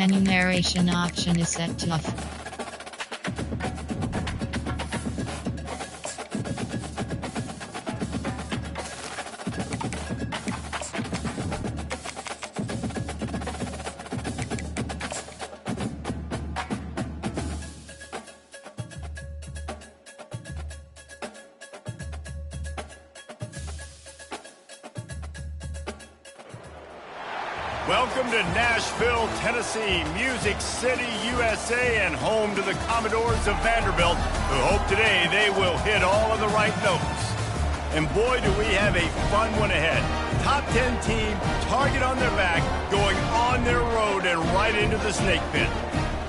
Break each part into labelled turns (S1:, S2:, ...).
S1: Menu narration option is set to off.
S2: Welcome to Nashville, Tennessee, Music City, USA, and home to the Commodores of Vanderbilt, who hope today they will hit all of the right notes. And boy, do we have a fun one ahead. Top 10 team, target on their back, going on their road and right into the snake pit.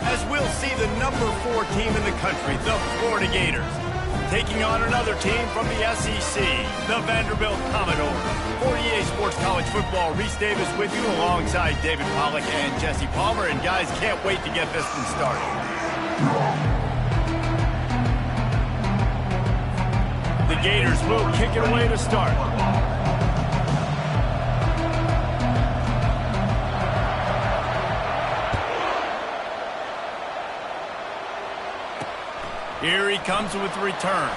S2: As we'll see the number 4 team in the country, the Florida Gators, taking on another team from the SEC, the Vanderbilt Commodores. For EA Sports College Football, Reese Davis with you alongside David Pollack and Jesse Palmer. And guys, can't wait to get this one started. The Gators will kick it away to start. Here he comes with the return.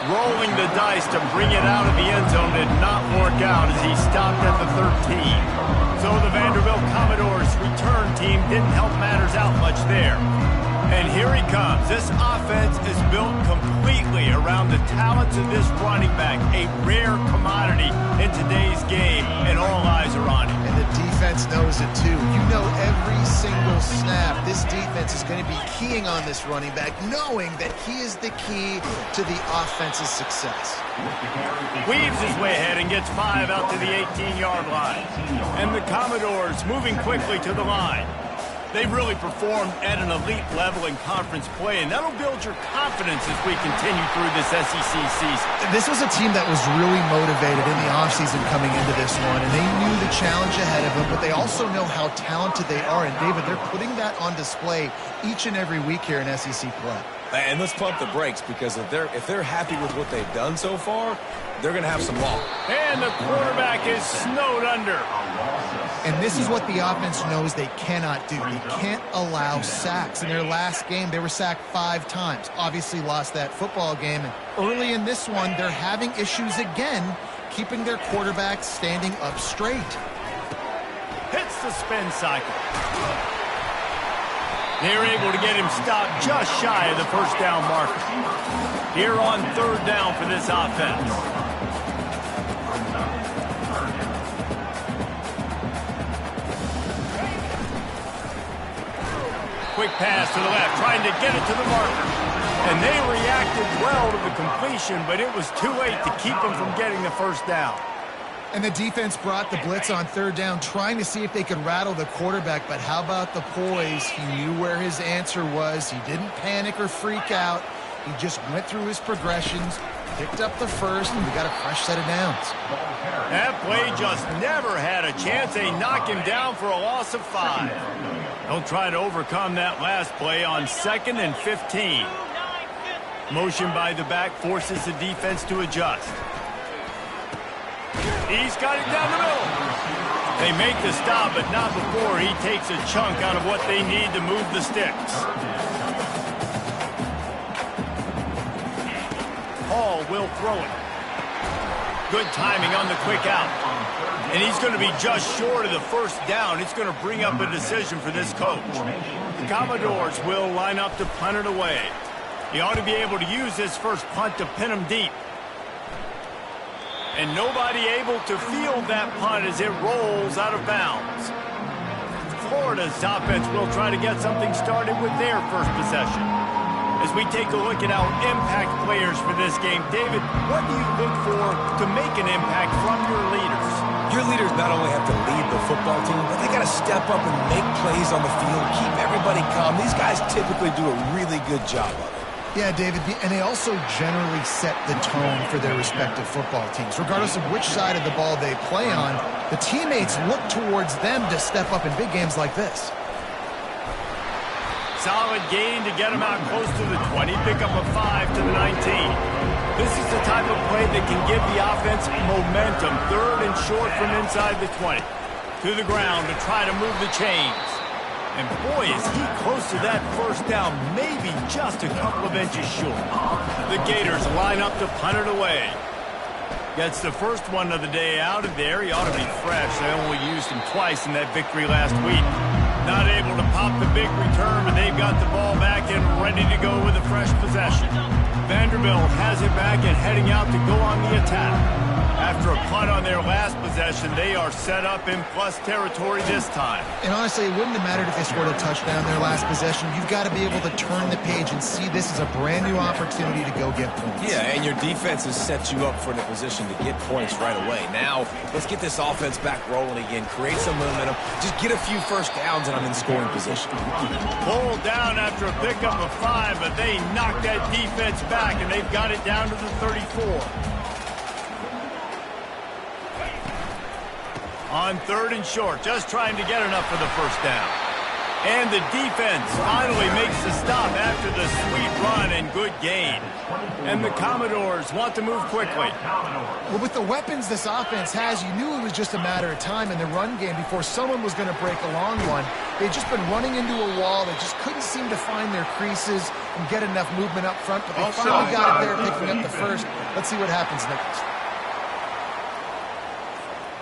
S2: Rolling the dice to bring it out of the end zone did not work out as he stopped at the 13. So the Vanderbilt Commodores return team didn't help matters out much there. And here he comes. This offense is built completely around the talents of this running back, a rare commodity in today's game, and all eyes are on him.
S3: And the defense knows it too. You know every single snap, this defense is going to be keying on this running back, knowing that he is the key to the offense's success.
S2: Weaves his way ahead and gets 5 out to the 18-yard line. And the Commodores moving quickly to the line. They've really performed at an elite level in conference play, and that'll build your confidence as we continue through this SEC season.
S3: This was a team that was really motivated in the offseason coming into this one, and they knew the challenge ahead of them, but they also know how talented they are. And, David, they're putting that on display each and every week here in SEC play.
S4: And let's pump the brakes, because if they're happy with what they've done so far, they're going to have some luck.
S2: And the quarterback is snowed under.
S3: And this is what the offense knows they cannot do. They can't allow sacks. In their last game, they were sacked 5 times. Obviously lost that football game. And early in this one, they're having issues again, keeping their quarterback standing up straight.
S2: Hits the spin cycle. They're able to get him stopped just shy of the first down marker. Here on 3rd down for this offense. Quick pass to the left, trying to get it to the marker. And they reacted well to the completion, but it was too late to keep them from getting the first down.
S3: And the defense brought the blitz on 3rd down, trying to see if they could rattle the quarterback. But how about the poise? He knew where his answer was. He didn't panic or freak out. He just went through his progressions, picked up the first, and we got a fresh set of downs.
S2: That play just never had a chance. They knock him down for a loss of 5. They'll try to overcome that last play on 2nd and 15. Motion by the back forces the defense to adjust. He's got it down the middle. They make the stop, but not before he takes a chunk out of what they need to move the sticks. Hall will throw it. Good timing on the quick out. And he's going to be just short of the first down. It's going to bring up a decision for this coach. The Commodores will line up to punt it away. He ought to be able to use this first punt to pin him deep. And nobody able to field that punt as it rolls out of bounds. Florida's offense will try to get something started with their first possession. As we take a look at our impact players for this game, David, what do you look for to make an impact from your leaders?
S4: Your leaders not only have to lead the football team, but they got to step up and make plays on the field, keep everybody calm. These guys typically do a really good job of it.
S3: Yeah, David, and they also generally set the tone for their respective football teams. Regardless of which side of the ball they play on, the teammates look towards them to step up in big games like this.
S2: Solid gain to get him out close to the 20. Pick up a 5 to the 19. This is the type of play that can give the offense momentum. 3rd and short from inside the 20. To the ground to try to move the chains. And boy, is he close to that first down, maybe just a couple of inches short. The Gators line up to punt it away. Gets the first one of the day out of there. He ought to be fresh. They only used him twice in that victory last week. Not able to pop the big return, but they've got the ball back and ready to go with a fresh possession. Vanderbilt has it back and heading out to go on the attack. After a punt on their last possession, they are set up in plus territory this time.
S3: And honestly, it wouldn't have mattered if they scored a touchdown their last possession. You've got to be able to turn the page and see this as a brand new opportunity to go get points.
S4: Yeah, and your defense has set you up for the position to get points right away. Now, let's get this offense back rolling again. Create some momentum. Just get a few first downs, and I'm in scoring position.
S2: Pulled down after a pickup of 5, but they knocked that defense back, and they've got it down to the 34. On 3rd and short, just trying to get enough for the first down. And the defense finally makes the stop after the sweet run and good gain. And the Commodores want to move quickly.
S3: Well, with the weapons this offense has, you knew it was just a matter of time in the run game before someone was going to break a long one. They'd just been running into a wall. They just couldn't seem to find their creases and get enough movement up front, but they finally got it there, picking up the first. Let's see what happens next.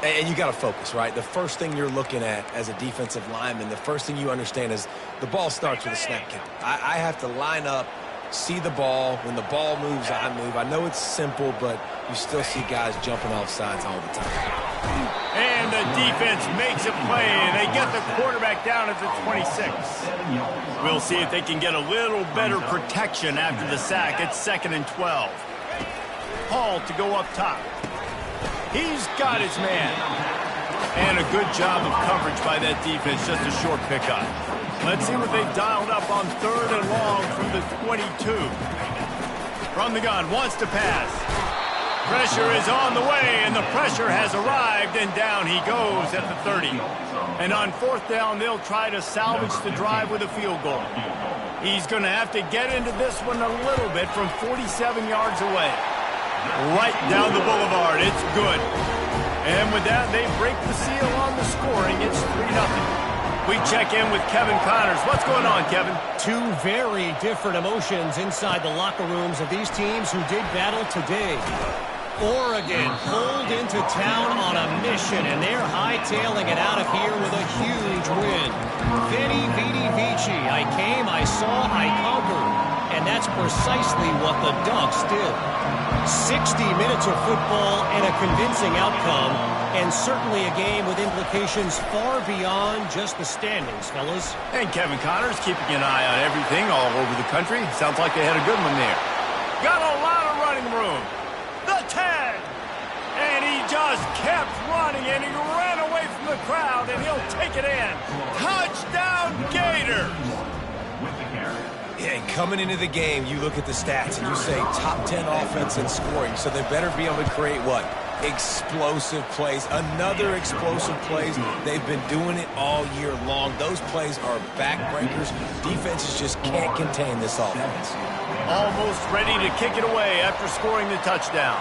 S4: And you got to focus, right? The first thing you're looking at as a defensive lineman, the first thing you understand is the ball starts with a snap count. I have to line up, see the ball. When the ball moves, I move. I know it's simple, but you still see guys jumping off sides all the time.
S2: And the defense makes a play, and they get the quarterback down at the 26. We'll see if they can get a little better protection after the sack. It's 2nd and 12. Hall to go up top. He's got his man. And a good job of coverage by that defense, just a short pickup. Let's see what they've dialed up on 3rd and long from the 22. From the gun, wants to pass. Pressure is on the way, and the pressure has arrived, and down he goes at the 30. And on 4th down, they'll try to salvage the drive with a field goal. He's going to have to get into this one a little bit from 47 yards away. Right down the boulevard. It's good. And with that, they break the seal on the scoring. It's 3-0. We check in with Kevin Connors. What's going on, Kevin?
S5: Two very different emotions inside the locker rooms of these teams who did battle today. Oregon pulled into town on a mission, and they're hightailing it out of here with a huge win. Veni, vidi, vici. I came, I saw, I conquered. And that's precisely what the Ducks did. 60 minutes of football and a convincing outcome, and certainly a game with implications far beyond just the standings, fellas.
S2: And Kevin Connors keeping an eye on everything all over the country. Sounds like they had a good one there. Got a lot of running room. The 10. And he just kept running, and he ran away from the crowd, and he'll take it in. Touchdown, Gators!
S4: Yeah, and coming into the game, you look at the stats and you say top 10 offense in scoring, so they better be able to create what? Explosive plays. Another explosive plays. They've been doing it all year long. Those plays are backbreakers. Defenses just can't contain this offense.
S2: Almost ready to kick it away after scoring the touchdown.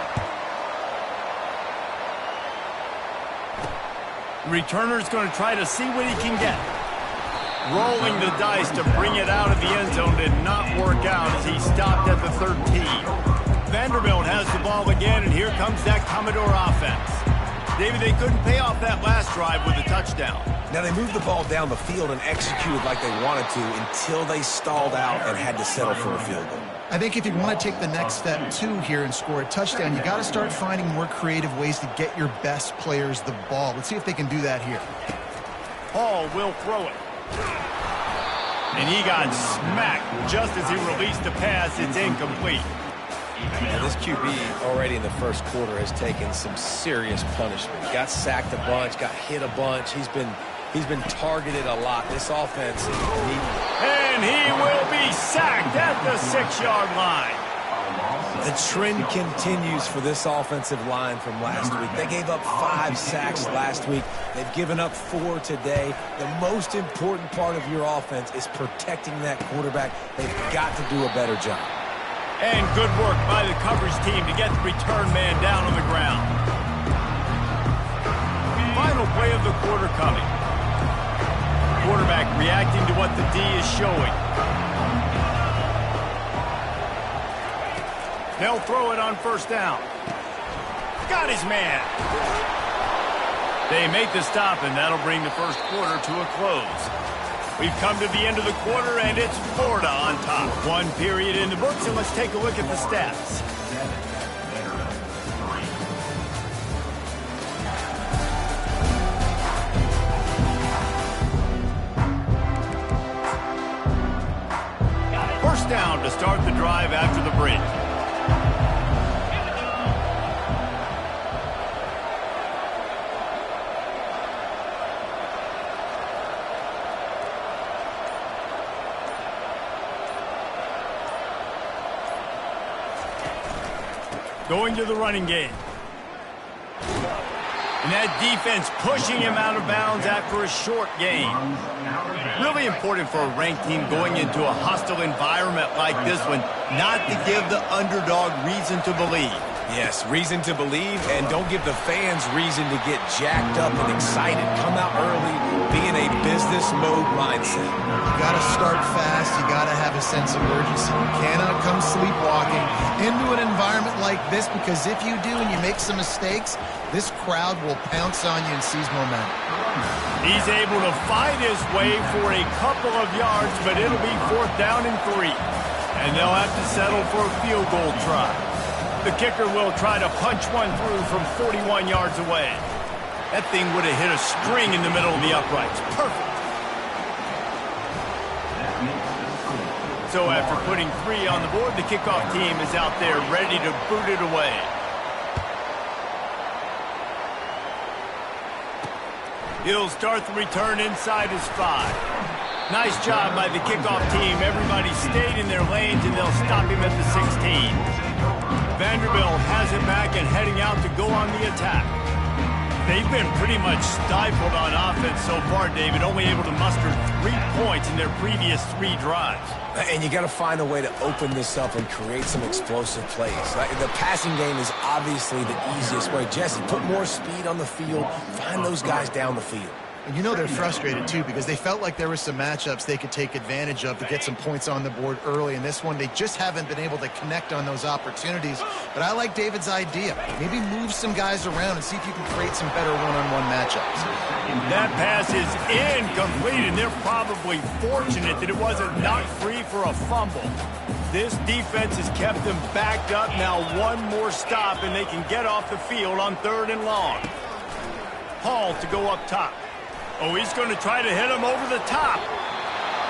S2: Returner's going to try to see what he can get. Rolling the dice to bring it out of the end zone did not work out as he stopped at the 13. Vanderbilt has the ball again, and here comes that Commodore offense. David, they couldn't pay off that last drive with a touchdown.
S4: Now, they moved the ball down the field and executed like they wanted to until they stalled out and had to settle for a field goal.
S3: I think if you want to take the next step, too, here and score a touchdown, you got to start finding more creative ways to get your best players the ball. Let's see if they can do that here.
S2: Hall will throw it. And he got smacked just as he released the pass. It's incomplete.
S4: Now, this QB already in the first quarter has taken some serious punishment. Got sacked a bunch, got hit a bunch. He's been targeted a lot. This offense
S2: and he will be sacked at the 6-yard line.
S4: The trend continues for this offensive line from last week. They gave up 5 sacks last week. They've given up 4 today. The most important part of your offense is protecting that quarterback. They've got to do a better job.
S2: And good work by the coverage team to get the return man down on the ground. Final play of the quarter coming. Quarterback back, reacting to what the D is showing. They'll throw it on first down. Got his man. They make the stop, and that'll bring the first quarter to a close. We've come to the end of the quarter, and it's Florida on top. One period in the books, and let's take a look at the stats. First down to start the drive after the break. Going to the running game. And that defense pushing him out of bounds after a short gain. Really important for a ranked team going into a hostile environment like this one, not to give the underdog reason to believe.
S4: Yes, reason to believe, and don't give the fans reason to get jacked up and excited. Come out early, be in a business mode mindset.
S3: You got to start fast. You got to have a sense of urgency. You cannot come sleepwalking into an environment like this, because if you do and you make some mistakes, this crowd will pounce on you and seize momentum.
S2: He's able to fight his way for a couple of yards, but it'll be 4th down and 3. And they'll have to settle for a field goal try. The kicker will try to punch one through from 41 yards away. That thing would have hit a string in the middle of the uprights. Perfect. So after putting 3 on the board, the kickoff team is out there ready to boot it away. He'll start the return inside his 5. Nice job by the kickoff team. Everybody stayed in their lanes, and they'll stop him at the 16. Vanderbilt has it back and heading out to go on the attack. They've been pretty much stifled on offense so far, David, only able to muster 3 points in their previous 3 drives.
S4: And you got to find a way to open this up and create some explosive plays. The passing game is obviously the easiest way. Jesse, put more speed on the field. Find those guys down the field.
S3: And you know they're frustrated, too, because they felt like there were some matchups they could take advantage of to get some points on the board early. In this one, they just haven't been able to connect on those opportunities. But I like David's idea. Maybe move some guys around and see if you can create some better one-on-one matchups.
S2: That pass is incomplete, and they're probably fortunate that it wasn't knocked free for a fumble. This defense has kept them backed up. Now one more stop, and they can get off the field on 3rd and long. Hall to go up top. Oh, he's going to try to hit him over the top.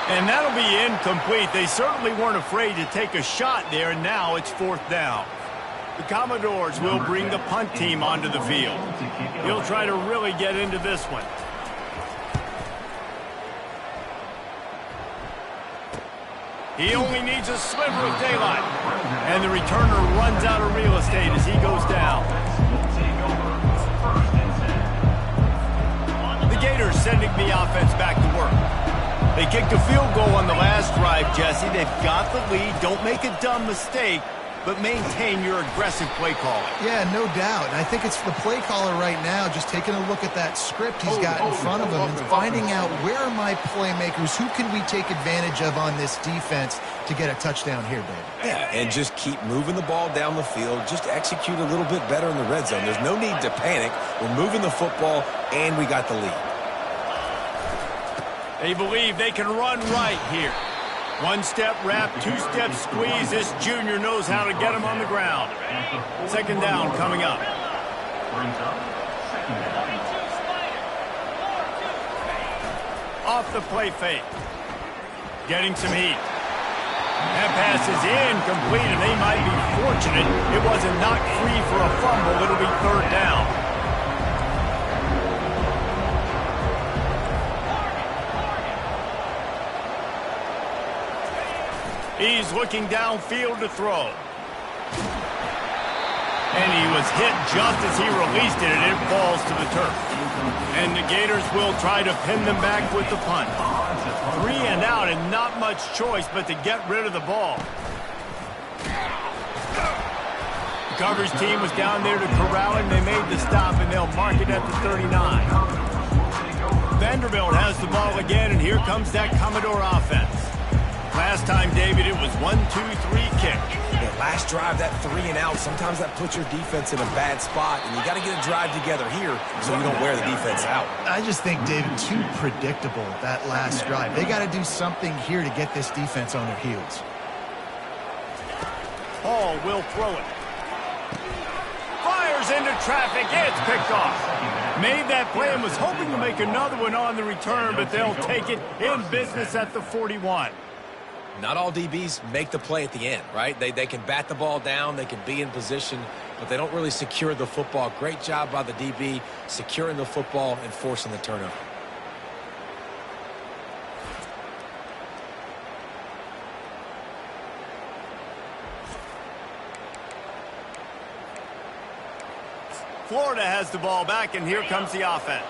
S2: And that'll be incomplete. They certainly weren't afraid to take a shot there, and now it's 4th down. The Commodores will bring the punt team onto the field. He'll try to really get into this one. He only needs a sliver of daylight. And the returner runs out of real estate as he goes down. The Gators sending the offense back to work. They kicked a field goal on the last drive, Jesse. They've got the lead. Don't make a dumb mistake, but maintain your aggressive play calling.
S3: Yeah, no doubt. And I think it's the play caller right now just taking a look at that script he's got in front of him and finding out where are my playmakers, who can we take advantage of on this defense to get a touchdown here, David.
S4: Yeah, and just keep moving the ball down the field. Just execute a little bit better in the red zone. There's no need to panic. We're moving the football, and we got the lead.
S2: They believe they can run right here. 1-step wrap, 2-step squeeze. This junior knows how to get him on the ground. 2nd down coming up. Off the play fake. Getting some heat. That pass is incomplete, and they might be fortunate it wasn't knocked free for a fumble. It'll be 3rd down. He's looking downfield to throw. And he was hit just as he released it, and it falls to the turf. And the Gators will try to pin them back with the punt. 3 and out, and not much choice but to get rid of the ball. The coverage team was down there to corral him. They made the stop, and they'll mark it at the 39. Vanderbilt has the ball again, and here comes that Commodore offense. Last time, David, it was 1-2-3 kick.
S4: Yeah, last drive, that 3 and out, sometimes that puts your defense in a bad spot, and you got to get a drive together here so you don't wear the defense out.
S3: I just think, David, too predictable, that last drive. They got to do something here to get this defense on their heels.
S2: Hall will throw it. Fires into traffic. It's picked off. Made that play and was hoping to make another one on the return, but they'll take it in business at the 41.
S4: Not all DBs make the play at the end, right? They can bat the ball down, they can be in position, but they don't really secure the football. Great job by the DB securing the football and forcing the turnover.
S2: Florida has the ball back, and here comes the offense.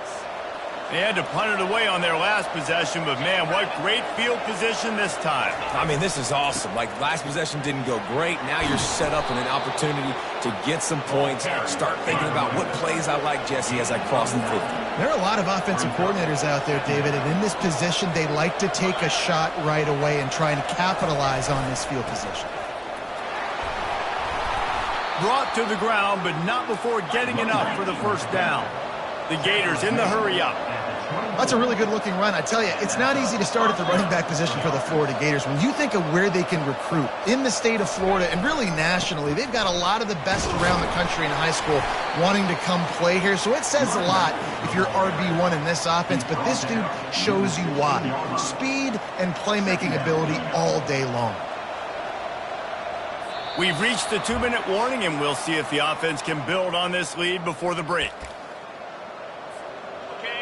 S2: They had to punt it away on their last possession, but, man, what great field position this time.
S4: I mean, this is awesome. Like, last possession didn't go great. Now you're set up in an opportunity to get some points, start thinking about what plays I like, Jesse, as I cross the 50.
S3: There are a lot of offensive coordinators out there, David, and in this position, they like to take a shot right away and try and capitalize on this field position.
S2: Brought to the ground, but not before getting enough for the first down. The Gators in the hurry up.
S3: That's a really good-looking run. I tell you, it's not easy to start at the running back position for the Florida Gators. When you think of where they can recruit in the state of Florida and really nationally, they've got a lot of the best around the country in high school wanting to come play here. So it says a lot if you're RB1 in this offense, but this dude shows you why. Speed and playmaking ability all day long.
S2: We've reached the 2-minute warning, and we'll see if the offense can build on this lead before the break.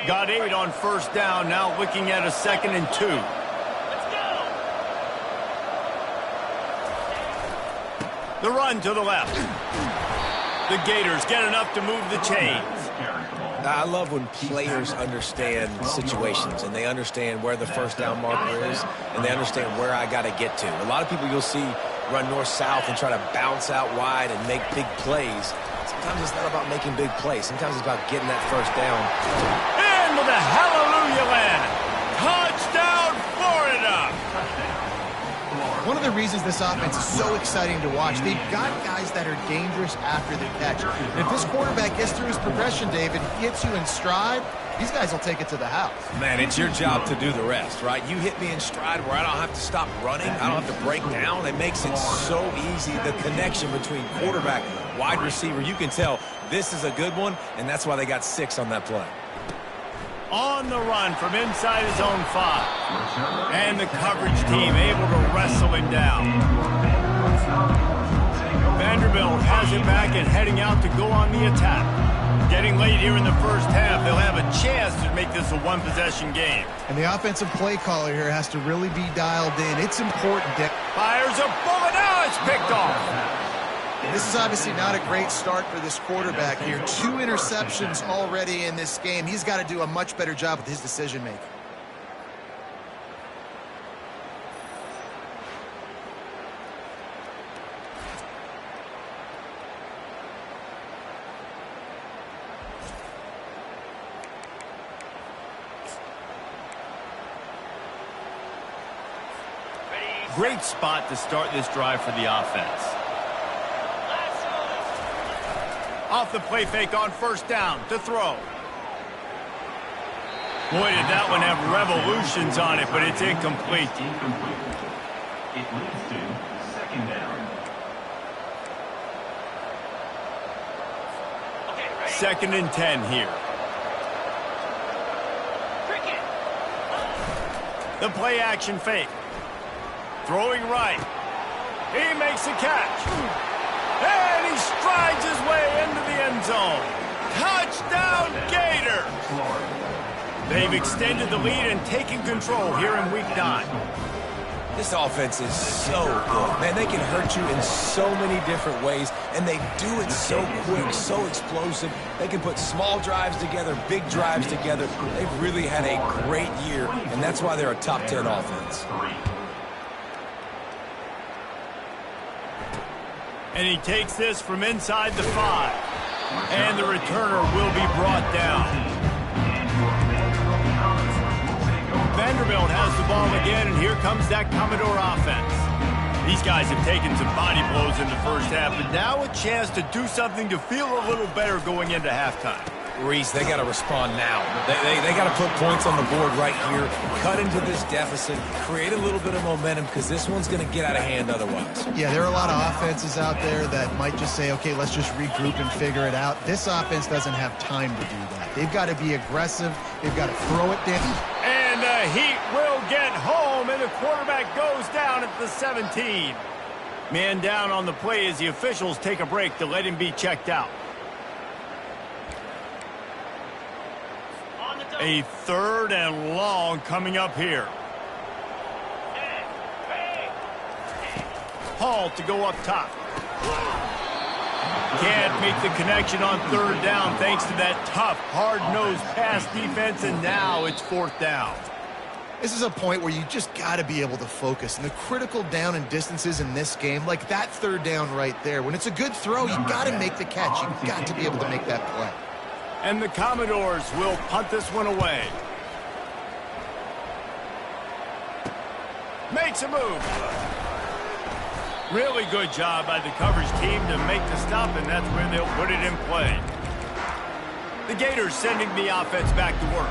S2: Got 8 on first down, now looking at a 2nd and 2. Let's go! The run to the left. The Gators get enough to move the chains.
S4: I love when players understand situations and they understand where the first down marker is and they understand where I got to get to. A lot of people you'll see run north-south and try to bounce out wide and make big plays. Sometimes it's not about making big plays. Sometimes it's about getting that first down.
S2: Into the hallelujah land. Touchdown, Florida!
S3: One of the reasons this offense is so exciting to watch, they've got guys that are dangerous after the catch. And if this quarterback gets through his progression, David, he gets you in stride, these guys will take it to the house.
S4: Man, it's your job to do the rest, right? You hit me in stride where I don't have to stop running. I don't have to break down. It makes it so easy. The connection between quarterback, wide receiver, you can tell this is a good one, and that's why they got 6 on that play.
S2: On the run from inside his own 5. And the coverage team able to wrestle him down. Vanderbilt has it back and heading out to go on the attack. Getting late here in the first half, they'll have a chance to make this a one-possession game.
S3: And the offensive play caller here has to really be dialed in. It's important, Dick.
S2: Fires a bullet. Now it's picked off.
S3: This is obviously not a great start for this quarterback here. 2 interceptions already in this game. He's got to do a much better job with his decision-making.
S2: Great spot to start this drive for the offense. Off the play fake on first down to throw. Boy, did that one have revolutions on it, but it's incomplete.
S6: It leads to 2nd down.
S2: 2nd and 10 here. The play action fake. Throwing right. He makes a catch. And he strides his way into the end zone. Touchdown, Gator! They've extended the lead and taken control here in Week 9.
S4: This offense is so good. Man, they can hurt you in so many different ways, and they do it so quick, so explosive. They can put small drives together, big drives together. They've really had a great year, and that's why they're a top 10 offense.
S2: And he takes this from inside the 5. And the returner will be brought down. Vanderbilt has the ball again, and here comes that Commodore offense. These guys have taken some body blows in the first half, but now a chance to do something to feel a little better going into halftime.
S4: Reese, they got to respond now. They got to put points on the board right here, cut into this deficit, create a little bit of momentum, because this one's going to get out of hand otherwise.
S3: Yeah, there are a lot of offenses out there that might just say, okay, let's just regroup and figure it out. This offense doesn't have time to do that. They've got to be aggressive. They've got to throw it down.
S2: And the Heat will get home, and the quarterback goes down at the 17. Man down on the play as the officials take a break to let him be checked out. A 3rd and long coming up here. Hall to go up top. Can't make the connection on 3rd down thanks to that tough, hard-nosed pass defense, and now it's 4th down.
S3: This is a point where you just got to be able to focus. And the critical down and distances in this game, like that 3rd down right there, when it's a good throw, you got to make the catch. You've got to be able to make that play.
S2: And the Commodores will punt this one away. Makes a move. Really good job by the coverage team to make the stop, and that's where they'll put it in play. The Gators sending the offense back to work.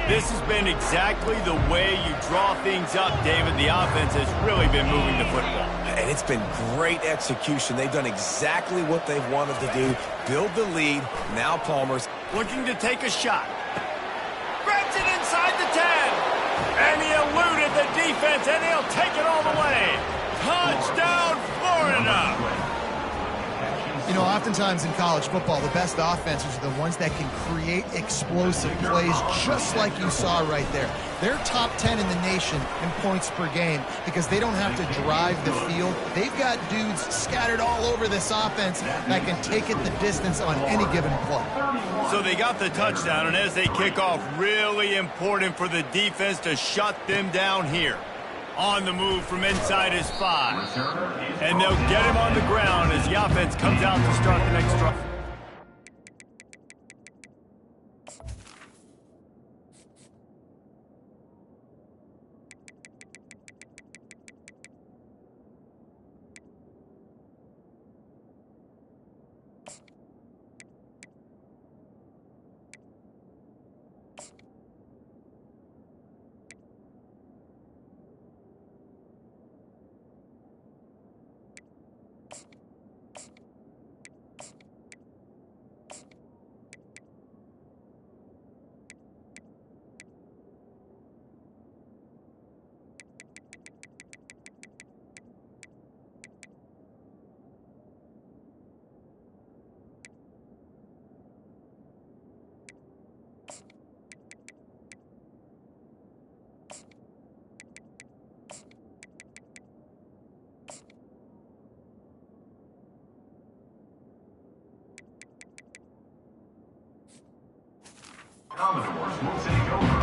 S2: This has been exactly the way you draw things up, David. The offense has really been moving the football.
S4: And it's been great execution. They've done exactly what they've wanted to do. Build the lead. Now Palmer's
S2: looking to take a shot. Grabs it inside the 10. And he eluded the defense, and he'll take it all the way. Touchdown, Florida!
S3: You know, oftentimes in college football, the best offenses are the ones that can create explosive plays, just like you saw right there. They're top 10 in the nation in points per game because they don't have to drive the field. They've got dudes scattered all over this offense that can take it the distance on any given play.
S2: So they got the touchdown, and as they kick off, really important for the defense to shut them down here. On the move from inside his 5. And they'll get him on the ground as the offense comes out to start the next drive.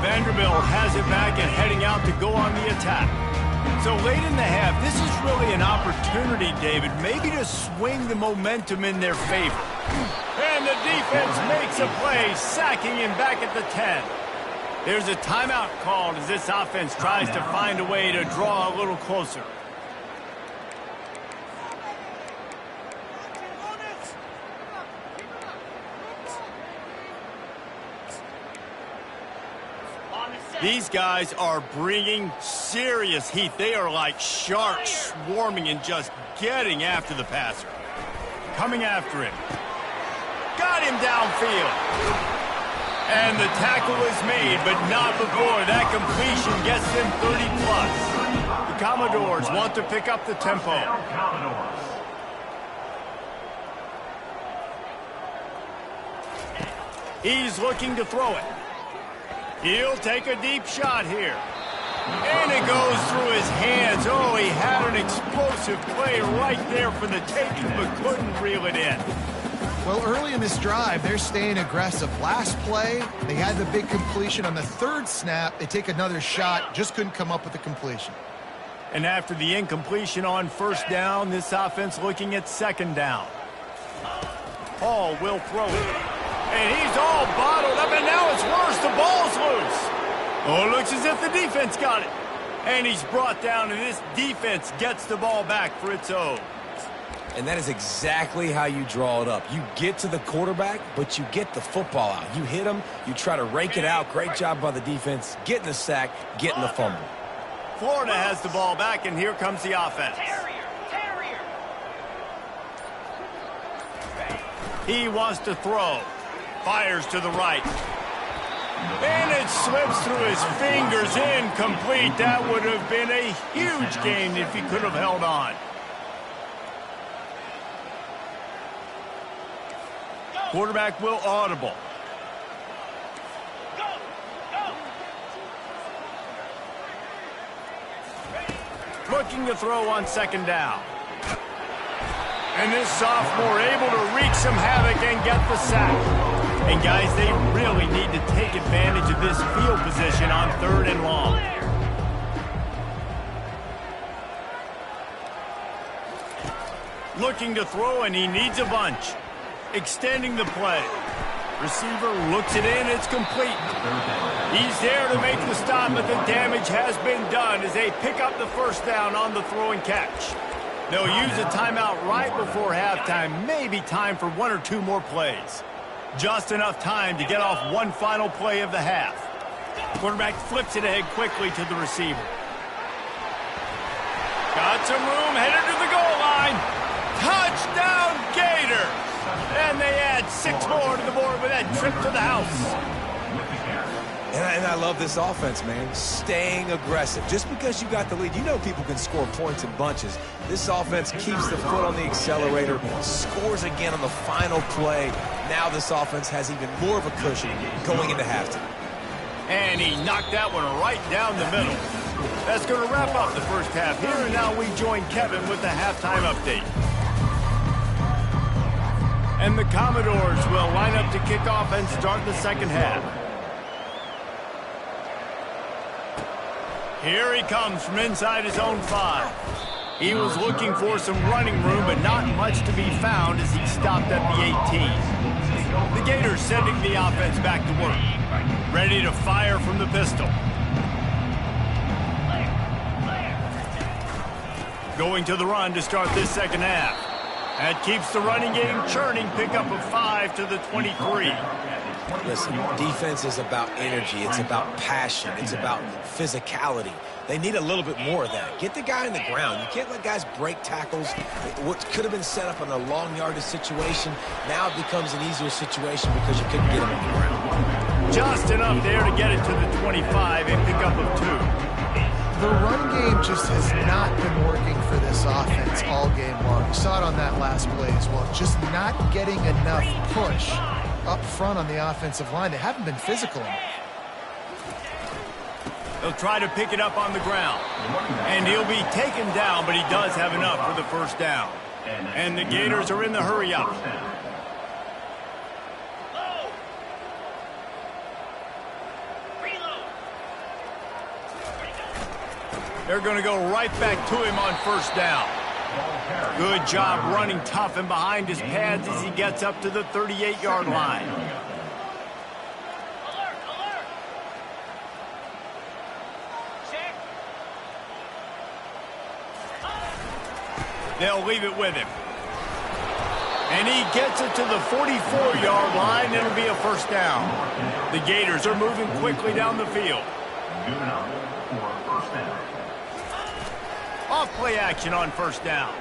S2: Vanderbilt has it back and heading out to go on the attack. So late in the half, this is really an opportunity, David, maybe to swing the momentum in their favor. And the defense makes a play, sacking him back at the 10. There's a timeout called as this offense tries to find a way to draw a little closer. These guys are bringing serious heat. They are like sharks swarming and just getting after the passer. Coming after him. Got him downfield. And the tackle is made, but not before that completion gets them 30+. The Commodores want to pick up the tempo. He's looking to throw it. He'll take a deep shot here. And it goes through his hands. Oh, he had an explosive play right there for the taking, but couldn't reel it in.
S3: Well, early in this drive, they're staying aggressive. Last play, they had the big completion. On the 3rd snap, they take another shot, just couldn't come up with the completion.
S2: And after the incompletion on 1st down, this offense looking at 2nd down. Hall will throw it. And he's all bottled up, and now it's worse. The ball's loose. Oh, looks as if the defense got it. And he's brought down, and this defense gets the ball back for its own.
S4: And that is exactly how you draw it up. You get to the quarterback, but you get the football out. You hit him, you try to rake it out. Great job by the defense, getting the sack, getting the fumble.
S2: Florida has the ball back, and here comes the offense. He wants to throw. Fires to the right. And it slips through his fingers, incomplete. That would have been a huge gain if he could have held on. Quarterback will audible. Looking to throw on second down. And this sophomore able to wreak some havoc and get the sack. And guys, they really need to take advantage of this field position on 3rd and long. Looking to throw, and he needs a bunch. Extending the play. Receiver looks it in, it's complete. He's there to make the stop, but the damage has been done as they pick up the first down on the throw and catch. They'll use a timeout right before halftime, maybe time for 1 or 2 more plays. Just enough time to get off one final play of the half. Quarterback flips it ahead quickly to the receiver. Got some room, headed to the goal line. Touchdown, Gators! And they add 6 more to the board with that trip to the house.
S4: And I love this offense, man. Staying aggressive. Just because you got the lead, you know people can score points in bunches. This offense keeps the foot on the accelerator, scores again on the final play. Now this offense has even more of a cushion going into halftime.
S2: And he knocked that one right down the middle. That's going to wrap up the first half here, and now we join Kevin with the halftime update. And the Commodores will line up to kick off and start the second half. Here he comes from inside his own 5. He was looking for some running room, but not much to be found as he stopped at the 18. The Gators sending the offense back to work. Ready to fire from the pistol. Going to the run to start this second half. That keeps the running game churning. Pickup of 5 to the 23.
S4: Listen, defense is about energy. It's about passion. It's about physicality. They need a little bit more of that. Get the guy on the ground. You can't let guys break tackles. What could have been set up in a long yardage situation, now it becomes an easier situation because you couldn't get him on the ground.
S2: Just enough there to get it to the 25, a pickup of 2.
S3: The run game just has not been working for this offense all game long. You saw it on that last play as well. Just not getting enough push up front on the offensive line. They haven't been physical enough.
S2: He'll try to pick it up on the ground. And he'll be taken down, but he does have enough for the first down. And the Gators are in the hurry-up. They're going to go right back to him on first down. Good job running tough and behind his pads as he gets up to the 38-yard line. They'll leave it with him. And he gets it to the 44-yard line. It'll be a first down. The Gators are moving quickly down the field. Off play action on first down.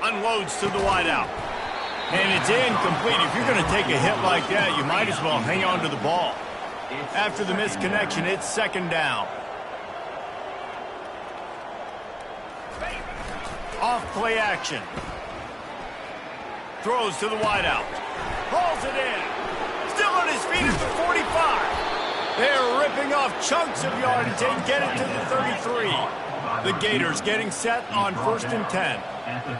S2: Unloads to the wideout. And it's incomplete. If you're going to take a hit like that, you might as well hang on to the ball. After the misconnection, it's second down. Off play action. Throws to the wideout. Hauls it in. Still on his feet at the 45. They're ripping off chunks of yardage and get it to the 33. The Gators getting set on 1st and 10.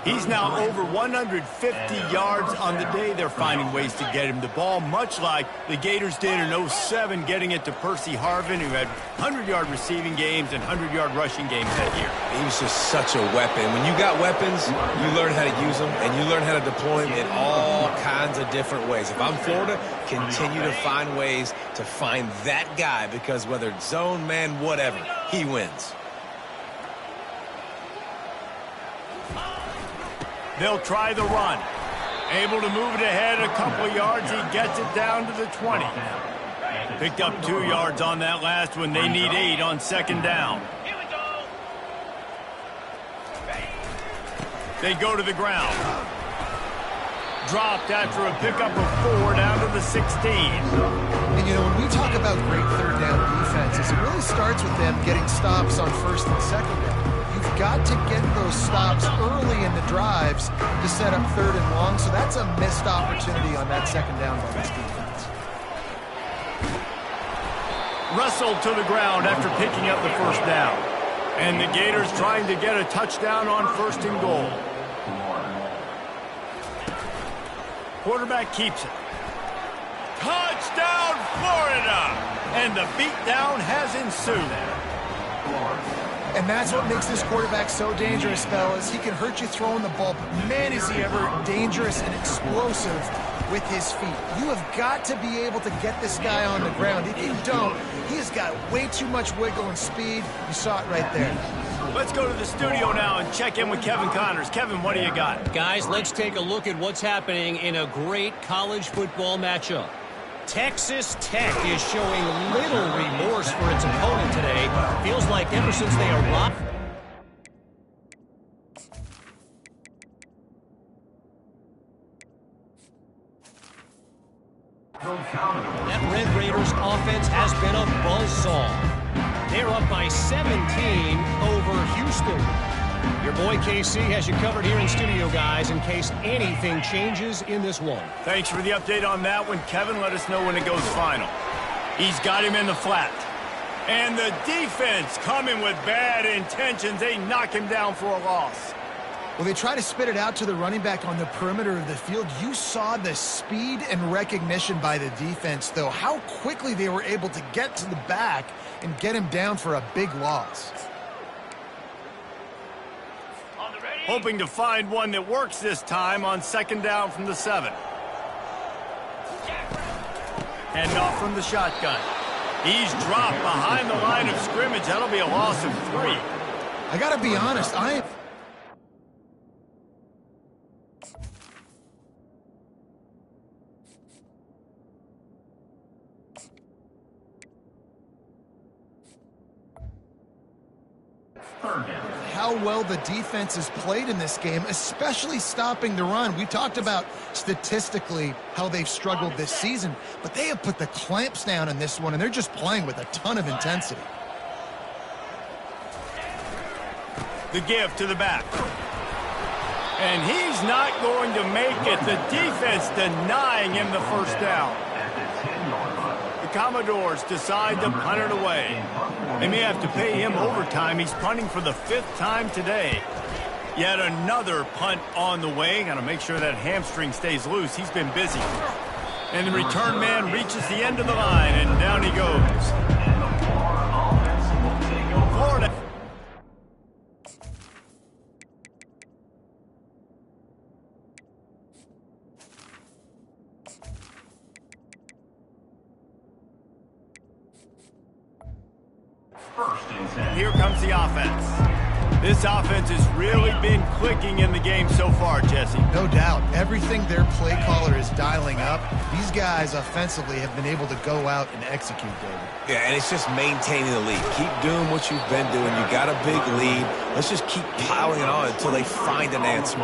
S2: He's now over 150 yards on the day. They're finding ways to get him the ball, much like the Gators did in 07, getting it to Percy Harvin, who had 100-yard receiving games and 100-yard rushing games that year.
S4: He was just such a weapon. When you got weapons, you learn how to use them, and you learn how to deploy them in all kinds of different ways. If I'm Florida, continue to find ways to find that guy, because whether it's zone, man, whatever, he wins.
S2: They'll try the run. Able to move it ahead a couple of yards. He gets it down to the 20. Picked up 2 yards on that last one. They need 8 on 2nd down. They go to the ground. Dropped after a pickup of 4 down to the 16.
S3: And, you know, when we talk about great 3rd down defenses, it really starts with them getting stops on 1st and 2nd down. You've got to get those stops early in the drives to set up 3rd and long, so that's a missed opportunity on that 2nd down by this defense.
S2: Wrestled to the ground after picking up the 1st down. And the Gators trying to get a touchdown on 1st and goal. Quarterback keeps it. Touchdown, Florida! And the beatdown has ensued.
S3: And that's what makes this quarterback so dangerous, fellas. He can hurt you throwing the ball, but man, is he ever dangerous and explosive with his feet. You have got to be able to get this guy on the ground. If you don't, he has got way too much wiggle and speed. You saw it right there.
S2: Let's go to the studio now and check in with Kevin Connors. Kevin, what do you got?
S5: Guys, let's take a look at what's happening in a great college football matchup. Texas Tech is showing little remorse for its opponent today. Feels like ever since they arrived. That Red Raiders offense has been a buzzsaw. They're up by 17 over Houston. Your boy KC has you covered here in studio, guys, in case anything changes in this one.
S2: Thanks for the update on that one, Kevin. Let us know when it goes final. He's got him in the flat. And the defense coming with bad intentions. They knock him down for a loss.
S3: Well, they try to spit it out to the running back on the perimeter of the field. You saw the speed and recognition by the defense, though, how quickly they were able to get to the back and get him down for a big loss.
S2: Hoping to find one that works this time on 2nd down from the 7. Hand off from the shotgun. He's dropped behind the line of scrimmage. That'll be a loss of 3.
S3: I got to be honest, how well the defense has played in this game, especially stopping the run. We talked about statistically how they've struggled this season, but they have put the clamps down in this one, and they're just playing with a ton of intensity.
S2: The give to the back. And he's not going to make it. The defense denying him the 1st down. The Commodores decide to punt it away. They may have to pay him overtime. He's punting for the 5th time today. Yet another punt on the way. Got to make sure that hamstring stays loose. He's been busy. And the return man reaches the end of the line, and down he goes. Florida. Here comes the offense. This offense has really been clicking in the game so far, Jesse.
S3: No doubt. Everything their play caller is dialing up, these guys offensively have been able to go out and execute, David.
S4: Yeah, and it's just maintaining the lead. Keep doing what you've been doing. You got a big lead. Let's just keep piling it on until they find an answer.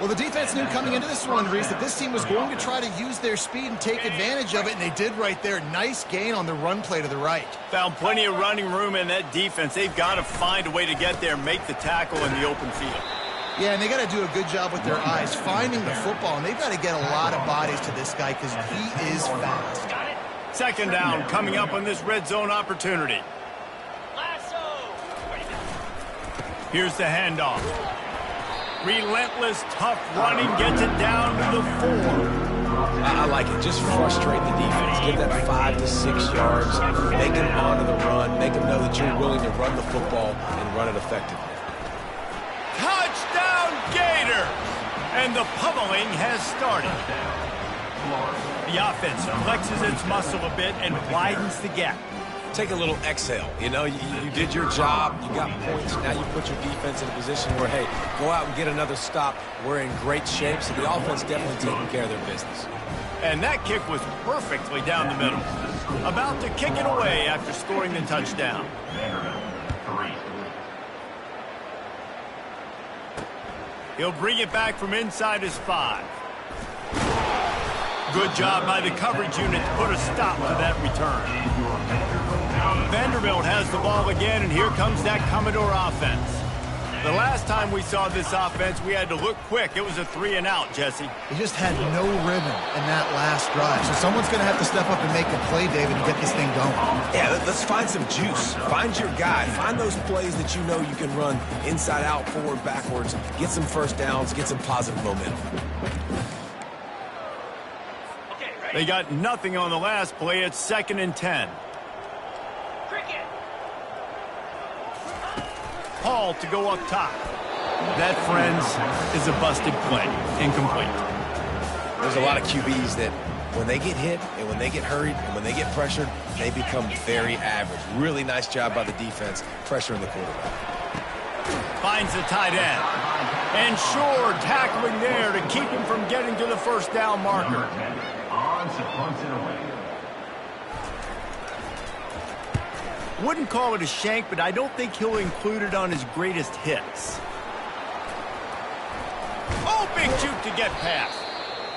S3: Well, the defense knew coming into this one, Reese, that this team was going to try to use their speed and take advantage of it, and they did right there. Nice gain on the run play to the right.
S2: Found plenty of running room in that defense. They've got to find a way to get there and make the tackle in the open field.
S3: Yeah, and they got to do a good job with their eyes, finding the football, and they've got to get a lot of bodies to this guy because he is fast.
S2: 2nd down coming up on this red zone opportunity. Here's the handoff. Relentless, tough running gets it down to the 4.
S4: I like it. Just frustrate the defense. Give that 5 to 6 yards. Make them honor the run. Make them know that you're willing to run the football and run it effectively.
S2: Touchdown, Gator! And the pummeling has started. The offense flexes its muscle a bit and widens the gap.
S4: Take a little exhale. You know, you did your job. You got points. Now you put your defense in a position where, hey, go out and get another stop. We're in great shape, so the offense definitely taking care of their business.
S2: And that kick was perfectly down the middle. About to kick it away after scoring the touchdown. He'll bring it back from inside his 5. Good job by the coverage unit to put a stop to that return. Vanderbilt has the ball again, and here comes that Commodore offense. The last time we saw this offense, we had to look quick. It was a 3-and-out, Jesse.
S3: They just had no rhythm in that last drive. So someone's going to have to step up and make a play, David, and get this thing going.
S4: Yeah, let's find some juice. Find your guy. Find those plays that you know you can run inside out, forward, backwards. Get some first downs. Get some positive momentum.
S2: They got nothing on the last play. It's 2nd and 10. Paul to go up top. That, friends, is a busted play. Incomplete.
S4: There's a lot of QBs that when they get hit and when they get hurried and when they get pressured, they become very average. Really nice job by the defense pressuring the quarterback.
S2: Finds the tight end. And sure, tackling there to keep him from getting to the first down marker. Wouldn't call it a shank, but I don't think he'll include it on his greatest hits. Oh, big juke to get past.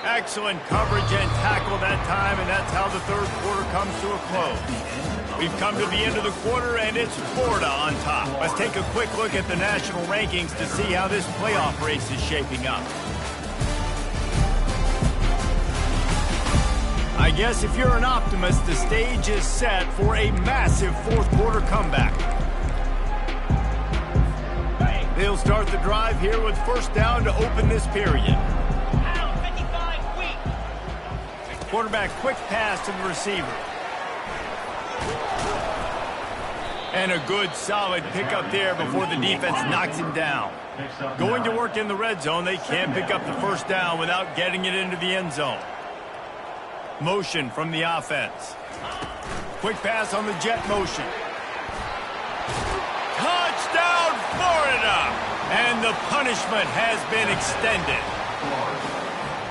S2: Excellent coverage and tackle that time, and that's how the third quarter comes to a close. We've come to the end of the quarter, and it's Florida on top. Let's take a quick look at the national rankings to see how this playoff race is shaping up. I guess if you're an optimist, the stage is set for a massive fourth quarter comeback. They'll start the drive here with first down to open this period. Quarterback quick pass to the receiver. And a good solid pickup there before the defense knocks him down. Going to work in the red zone, they can't pick up the first down without getting it into the end zone. Motion from the offense. Quick pass on the jet motion. Touchdown, Florida! And the punishment has been extended.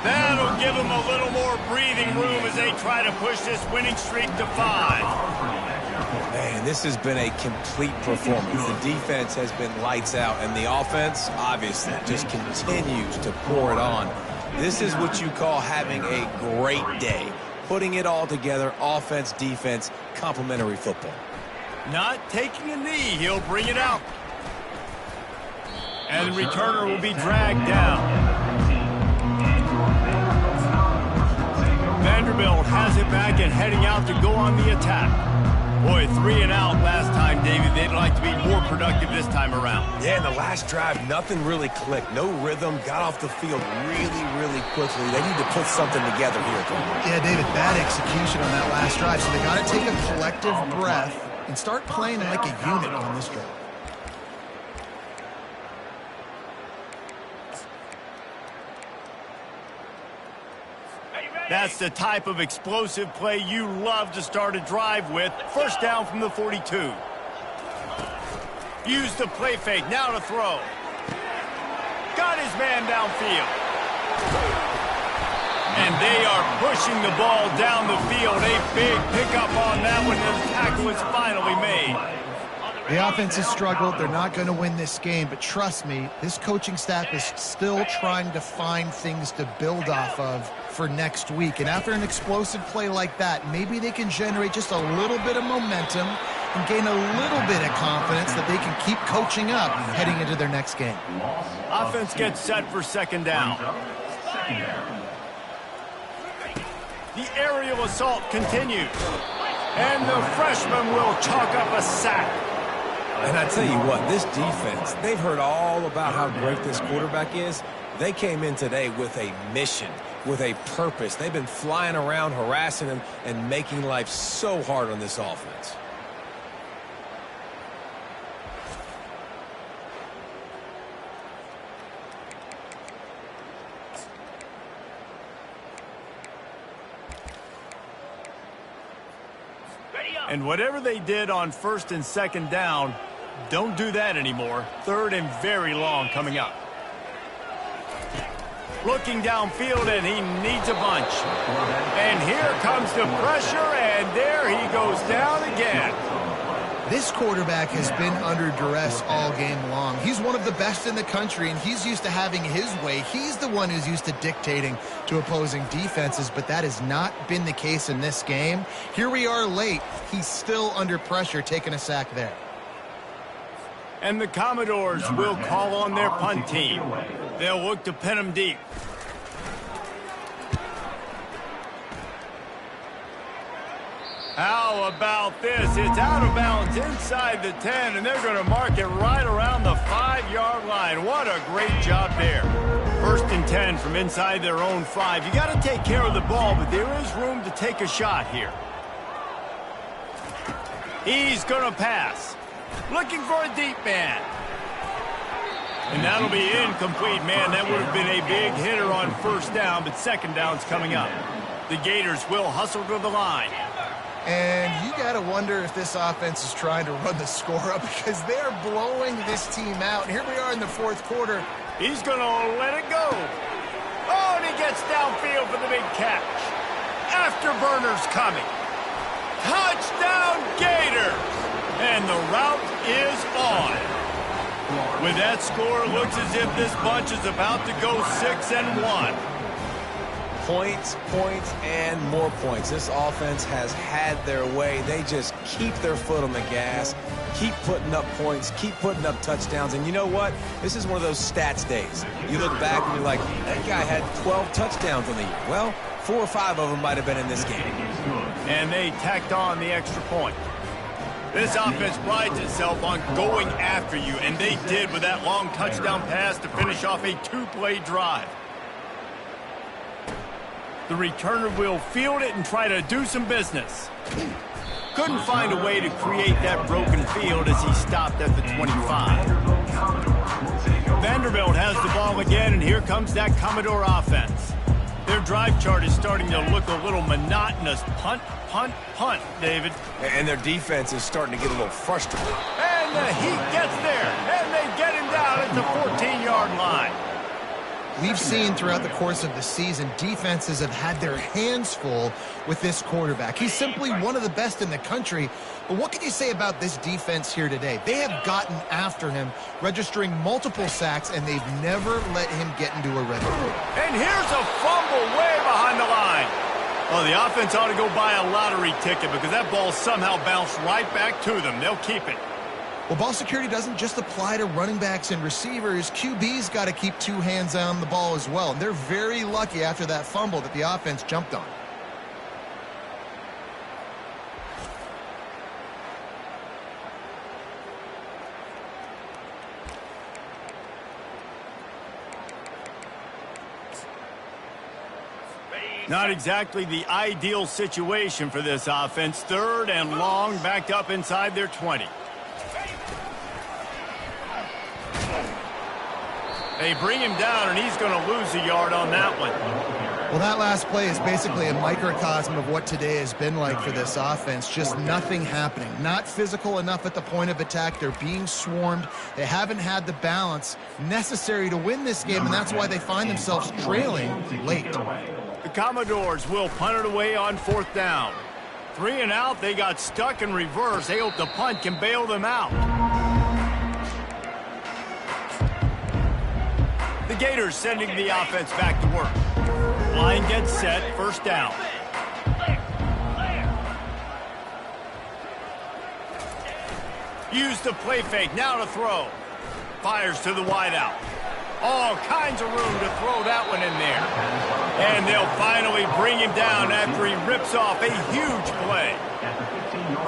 S2: That'll give them a little more breathing room as they try to push this winning streak to 5.
S4: Man, this has been a complete performance. The defense has been lights out, and the offense, obviously, just continues to pour it on. This is what you call having a great day. Putting it all together, offense, defense, complementary football.
S2: Not taking a knee, he'll bring it out. And the returner will be dragged down. Vanderbilt has it back and heading out to go on the attack. Boy, 3-and-out last time, David. They'd like to be more productive this time around.
S4: Yeah, in the last drive, nothing really clicked. No rhythm. Got off the field really, really quickly. They need to put something together here.
S3: Yeah, David, bad execution on that last drive. So they got to take a collective breath and start playing like a unit on this drive.
S2: That's the type of explosive play you love to start a drive with. First down from the 42. Use the play fake. Now to throw. Got his man downfield. And they are pushing the ball down the field. A big pickup on that one, and the tackle is finally made.
S3: The offense has struggled. They're not going to win this game, but trust me, this coaching staff is still trying to find things to build off of for next week. And after an explosive play like that, maybe they can generate just a little bit of momentum and gain a little bit of confidence that they can keep coaching up heading into their next game.
S2: Offense gets set for second down. The aerial assault continues. And the freshman will chalk up a sack.
S4: And I tell you what, this defense, they've heard all about how great this quarterback is. They came in today with a mission, with a purpose. They've been flying around, harassing him, and making life so hard on this offense.
S2: And whatever they did on 1st and 2nd down, don't do that anymore. 3rd and very long coming up. Looking downfield, and he needs a bunch. And here comes the pressure, and there he goes down again.
S3: This quarterback has been under duress all game long. He's one of the best in the country, and he's used to having his way. He's the one who's used to dictating to opposing defenses, but that has not been the case in this game. Here we are late. He's still under pressure, taking a sack there.
S2: And the Commodores will call on their punt team. They'll look to pin him deep. How about this? It's out of bounds inside the 10, and they're going to mark it right around the 5-yard line. What a great job there. 1st and 10 from inside their own 5. You got to take care of the ball, but there is room to take a shot here. He's going to pass. Looking for a deep man. And that'll be incomplete. Man, that would have been a big hitter on 1st down, but 2nd down's coming up. The Gators will hustle to the line.
S3: And you got to wonder if this offense is trying to run the score up, because they're blowing this team out. And here we are in the 4th quarter.
S2: He's going to let it go. Oh, and he gets downfield for the big catch. Afterburner's coming. Touchdown Gators! And the route is on. With that score, it looks as if this bunch is about to go 6-1.
S4: Points, points, and more points. This offense has had their way. They just keep their foot on the gas, keep putting up points, keep putting up touchdowns. And you know what? This is one of those stats days. You look back and you're like, that guy had 12 touchdowns on the year. Well, 4 or 5 of them might have been in this game.
S2: And they tacked on the extra point. This offense prides itself on going after you, and they did with that long touchdown pass to finish off a 2-play drive. The returner will field it and try to do some business. Couldn't find a way to create that broken field as he stopped at the 25. Vanderbilt has the ball again, and here comes that Commodore offense. Their drive chart is starting to look a little monotonous. Punt, punt, punt, David.
S4: And their defense is starting to get a little frustrated.
S2: And the Heat gets there, and they get him down at the 14-yard line.
S3: We've seen throughout the course of the season, defenses have had their hands full with this quarterback. He's simply one of the best in the country. But what can you say about this defense here today? They have gotten after him, registering multiple sacks, and they've never let him get into a rhythm.
S2: And here's a fumble way behind the line. Oh, the offense ought to go buy a lottery ticket, because that ball somehow bounced right back to them. They'll keep it.
S3: Well, ball security doesn't just apply to running backs and receivers. QB's got to keep 2 hands on the ball as well. And they're very lucky after that fumble that the offense jumped on.
S2: Not exactly the ideal situation for this offense. 3rd and long, backed up inside their 20. They bring him down, and he's going to lose a yard on that one.
S3: Well, that last play is basically a microcosm of what today has been like for this offense. Just nothing happening. Not physical enough at the point of attack. They're being swarmed. They haven't had the balance necessary to win this game, and that's why they find themselves trailing late.
S2: The Commodores will punt it away on 4th down. 3 and out, they got stuck in reverse. They hope the punt can bail them out. The Gators sending the offense back to work. Line gets set, 1st down. Use the play fake, now to throw. Fires to the wideout. All kinds of room to throw that one in there. And they'll finally bring him down after he rips off a huge play.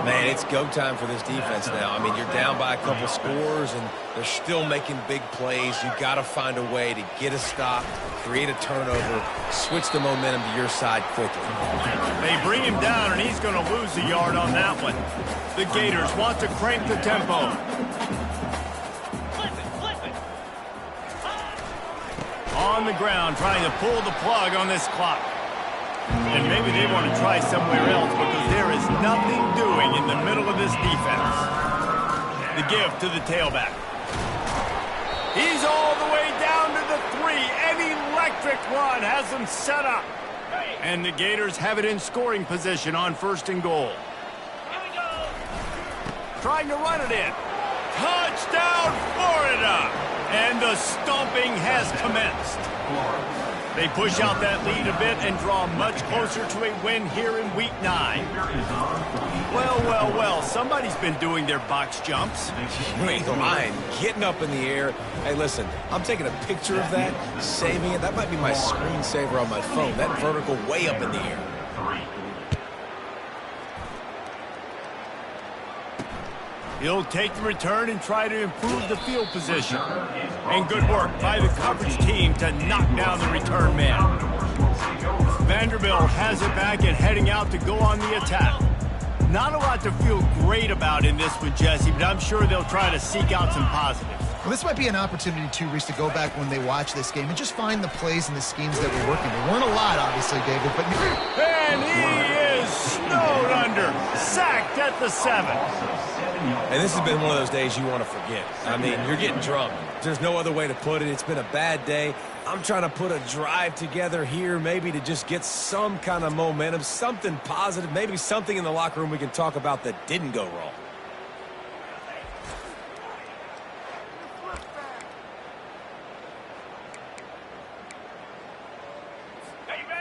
S4: Man, it's go time for this defense now. I mean, you're down by a couple scores, and they're still making big plays. You've got to find a way to get a stop, create a turnover, switch the momentum to your side quickly.
S2: They bring him down, and he's going to lose a yard on that one. The Gators want to crank the tempo. On the ground, trying to pull the plug on this clock. And maybe they want to try somewhere else because there is nothing doing in the middle of this defense. The give to the tailback. He's all the way down to the 3. An electric run has them set up. And the Gators have it in scoring position on 1st and goal. Trying to run it in. Touchdown, Florida! And the stomping has commenced. They push out that lead a bit and draw much closer to a win here in Week 9. Well, somebody's been doing their box jumps.
S4: You ain't lying. Getting up in the air. Hey, listen, I'm taking a picture of that, saving it. That might be my screensaver on my phone. That vertical way up in the air.
S2: He'll take the return and try to improve the field position. And good work by the coverage team to knock down the return man. Vanderbilt has it back and heading out to go on the attack. Not a lot to feel great about in this one, Jesse, but I'm sure they'll try to seek out some positives.
S3: Well, this might be an opportunity, too, Reese, to go back when they watch this game and just find the plays and the schemes that were working. There weren't a lot, obviously, David, but...
S2: And he is snowed under, sacked at the 7.
S4: And this has been one of those days you want to forget. I mean, you're getting drunk. There's no other way to put it. It's been a bad day. I'm trying to put a drive together here, maybe to just get some kind of momentum, something positive, maybe something in the locker room we can talk about that didn't go wrong.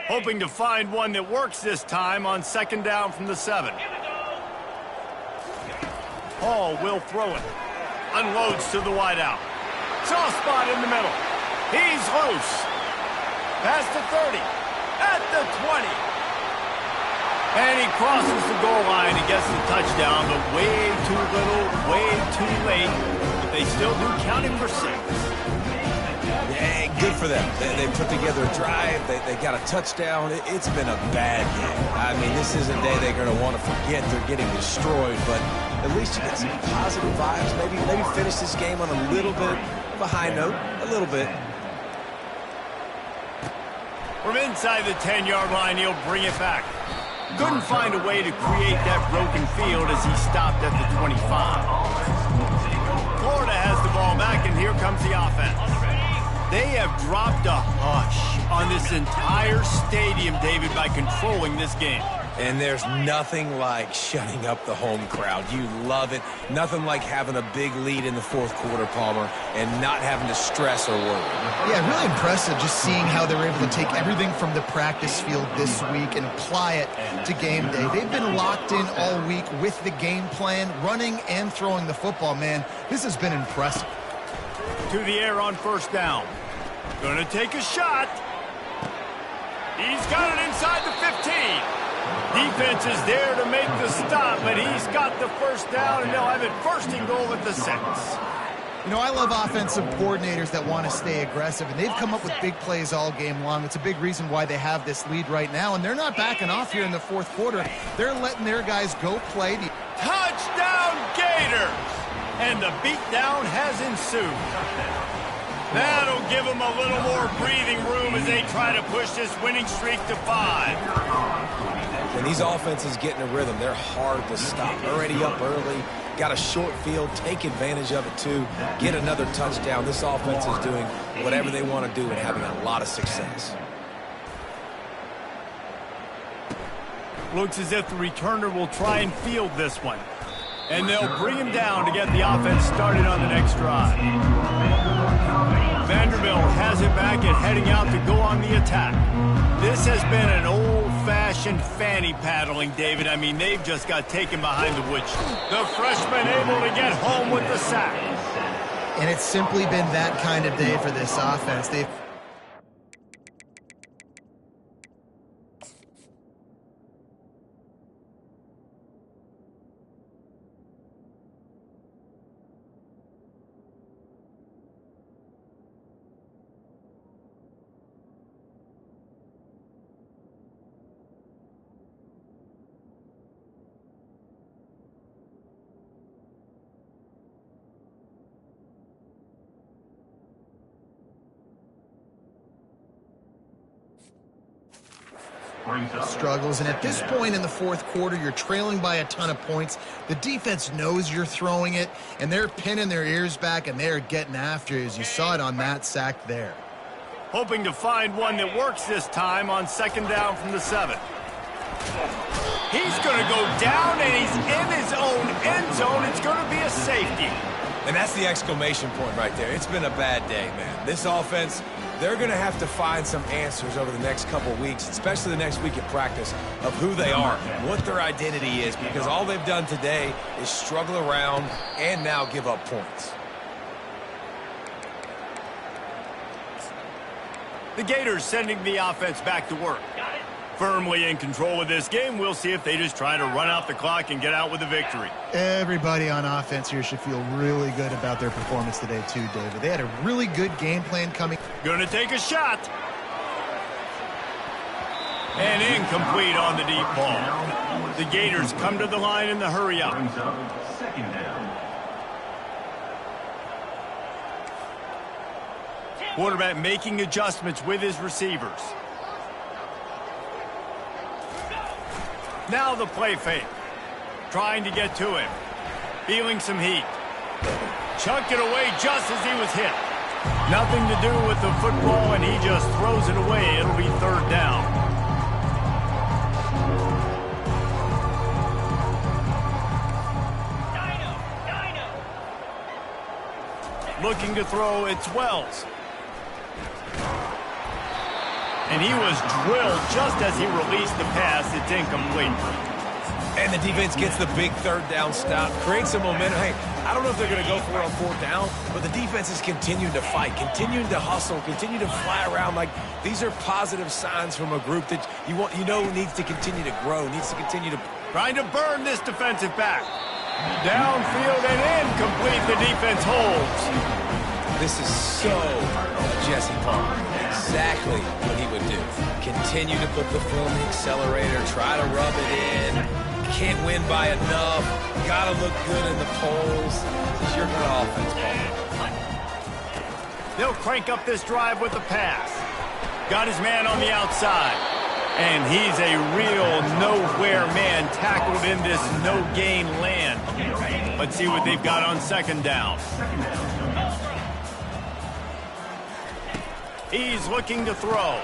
S2: Hoping to find one that works this time on 2nd down from the 7. Hall will throw it. Unloads to the wideout. Soft spot in the middle. He's loose. Past the 30. At the 20. And he crosses the goal line and gets the touchdown, but way too little, way too late. But they still do count him for 6.
S4: Yeah, good for them. They put together a drive. They got a touchdown. It's been a bad game. I mean, this is a day they're going to want to forget. They're getting destroyed, but at least you get some positive vibes. Maybe finish this game on a little bit of a high note. A little bit.
S2: From inside the 10-yard line, he'll bring it back. Couldn't find a way to create that broken field as he stopped at the 25. Florida has the ball back, and here comes the offense. They have dropped a hush on this entire stadium, David, by controlling this game.
S4: And there's nothing like shutting up the home crowd. You love it. Nothing like having a big lead in the 4th quarter, Palmer, and not having to stress or worry.
S3: Yeah, really impressive just seeing how they were able to take everything from the practice field this week and apply it to game day. They've been locked in all week with the game plan, running and throwing the football, man. This has been impressive.
S2: To the air on 1st down. Gonna take a shot. He's got it inside the 15. Defense is there to make the stop, but he's got the 1st down, and they'll have it 1st and goal at the 6.
S3: You know, I love offensive coordinators that want to stay aggressive, and they've come up with big plays all game long. It's a big reason why they have this lead right now, and they're not backing off here in the 4th quarter. They're letting their guys go play.
S2: Touchdown, Gators! And the beatdown has ensued. That'll give them a little more breathing room as they try to push this winning streak to 5.
S4: When these offenses get in a rhythm, they're hard to stop. Already up early, got a short field, take advantage of it too, get another touchdown. This offense is doing whatever they want to do and having a lot of success.
S2: Looks as if the returner will try and field this one. And they'll bring him down to get the offense started on the next drive. Vanderbilt has it back and heading out to go on the attack. This has been an old-fashioned fanny paddling, David. I mean, they've just got taken behind the woodshed. The freshman able to get home with the sack.
S3: And it's simply been that kind of day for this offense. They've
S6: brings up
S3: Struggles, and at this point in the fourth quarter, you're trailing by a ton of points. The defense knows you're throwing it, and they're pinning their ears back, and they're getting after you, as you saw it on that sack there.
S2: Hoping to find one that works this time on second down from the 7. He's going to go down, and he's in his own end zone. It's going to be a safety.
S4: And that's the exclamation point right there. It's been a bad day, man. This offense, they're going to have to find some answers over the next couple of weeks, especially the next week at practice, of who they are, what their identity is, because all they've done today is struggle around and now give up points.
S2: The Gators sending the offense back to work. Firmly in control of this game. We'll see if they just try to run out the clock and get out with a victory.
S3: Everybody on offense here should feel really good about their performance today too, David. They had a really good game plan coming.
S2: Going to take a shot. And incomplete on the deep ball. The Gators come to the line in the hurry up.
S6: brings up second down.
S2: Quarterback making adjustments with his receivers. Now the play fake. Trying to get to him. Feeling some heat. Chucked it away just as he was hit. Nothing to do with the football, and he just throws it away. It'll be third down. Looking to throw, it's Wells. And he was drilled just as he released the pass. It's incomplete.
S4: And the defense gets the big third down stop, creates some momentum. Hey, I don't know if they're going to go for it on fourth down, but the defense is continuing to fight, continuing to hustle, continue to fly around. Like, these are positive signs from a group that you know needs to continue to grow, needs to continue to...
S2: Trying to burn this defensive back. Downfield and incomplete. The defense holds.
S4: This is so Jesse Palmer. Exactly what he would do. Continue to put the foot on the accelerator, try to rub it in. Can't win by enough. Got to look good in the polls. This is your good offense, Palmer.
S2: They'll crank up this drive with the pass. Got his man on the outside. And he's a real nowhere man tackled in this no-gain land. Let's see what they've got on second down. He's looking to throw.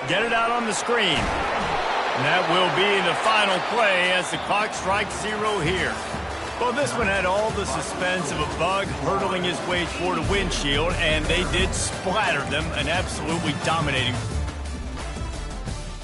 S2: Get it out on the screen. And that will be the final play as the clock strikes 0 here. Well, this one had all the suspense of a bug hurtling his way toward a windshield, and they did splatter them, an absolutely dominating